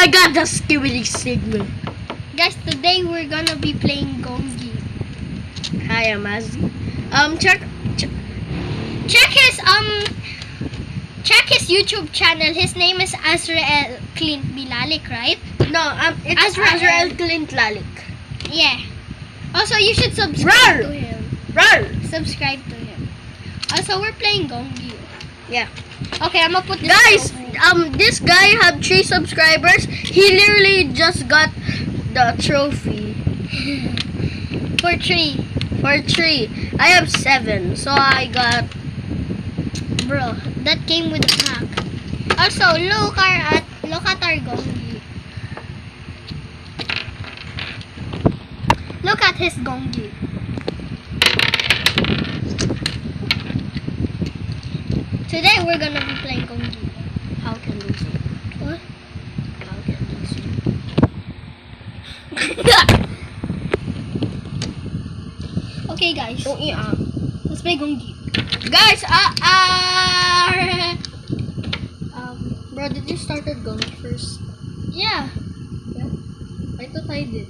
god, the Skibidi Sigma. Guys, today we're gonna be playing Gongi. Hi, I'm Azzy. Check his YouTube channel. His name is Azrael Clint Bilalik, right? No, it's Azrael Clint Lalik. Yeah. Also, you should subscribe to him. Rar! Subscribe to him. Also, we're playing Gongi. Yeah. Okay, I'm gonna put this. Guys, this guy had 3 subscribers. He literally just got the trophy. For 3. For 3. I have 7, so I got. Bro, that came with a pack. Also, look at our Gongi. Look at his Gongi. Today we're gonna be playing Gongi. How can we see? What? How can we see? Okay, guys. Oh, yeah. Let's play Gongi. Guys, bro, did you started going first? Yeah, I thought I did.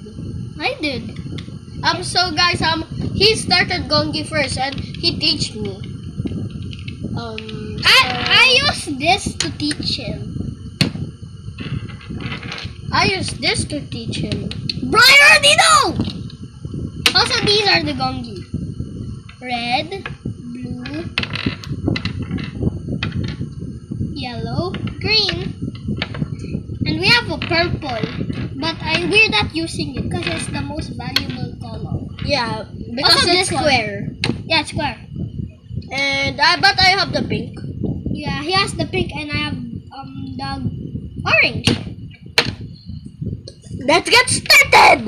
I did. So guys, he started Gongi first and he teach me. I use this to teach him. I use this to teach him. Bro, I already know! Also, these are the Gongi. Red, blue, yellow, green, and we have a purple. But we're not using it because it's the most valuable color. Yeah, because Also, it's this one. square. Yeah, it's square. And but I have the pink. Yeah, he has the pink and I have the orange. Let's get started.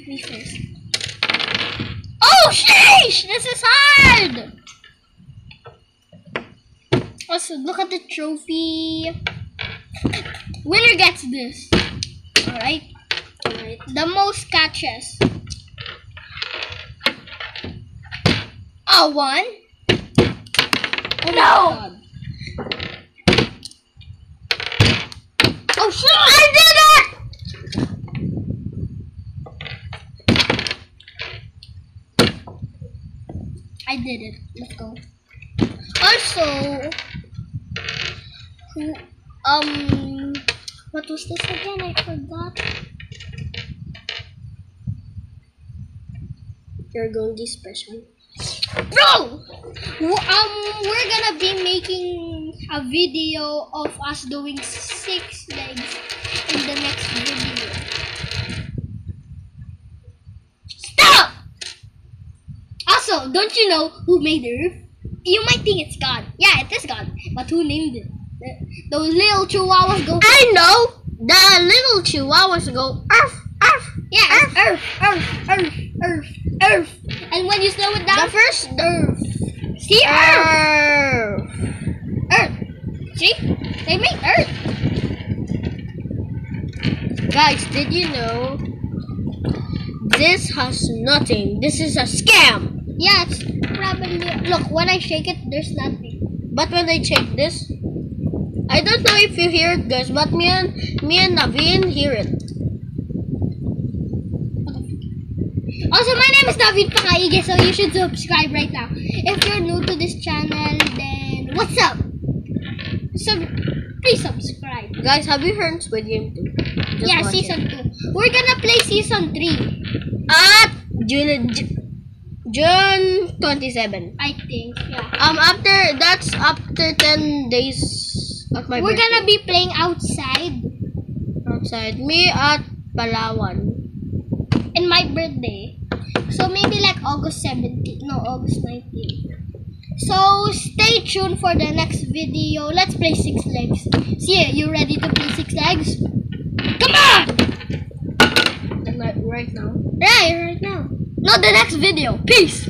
Me first. Oh, sheesh! This is hard! Also, look at the trophy. Winner gets this. Alright? Alright. The most catches. Oh, 1. Oh, No! my God. Oh, shit! I did it! I did it. Let's go. Also, what was this again? I forgot. You're Gongi special. Bro! We're gonna be making a video of us doing 6 legs in the next video. Stop! Also, don't you know who made Earth? You might think it's God. Yeah, it is God. But who named it? Those little chihuahuas go. I know. The little chihuahuas go Earth, Earth. Yeah, Earth, Earth, Earth, Earth, Earth. And when you slow it down, The first Earth. See, Earth. Earth. Earth. See? They made Earth. Guys, did you know this has nothing? This is a scam. Yeah, it's probably. Look, when I shake it, there's nothing. But when I check this, I don't know if you hear it, guys, but me and Naveen hear it. Also, my name is David Pakaige, so you should subscribe right now. If you're new to this channel, then what's up? Please subscribe. Guys, have you heard Squid Game 2? Just Yeah, watch season it. 2. We're gonna play season 3. At June 27. I think, yeah. After 10 days of my We're birthday. gonna be playing outside Outside. Me at Palawan. in my birthday. So maybe like August 17th. No, August 19th. So stay tuned for the next video. Let's play 6 legs. See, you ready to play 6 legs? Come on! Right now. Right now. Not the next video. Peace!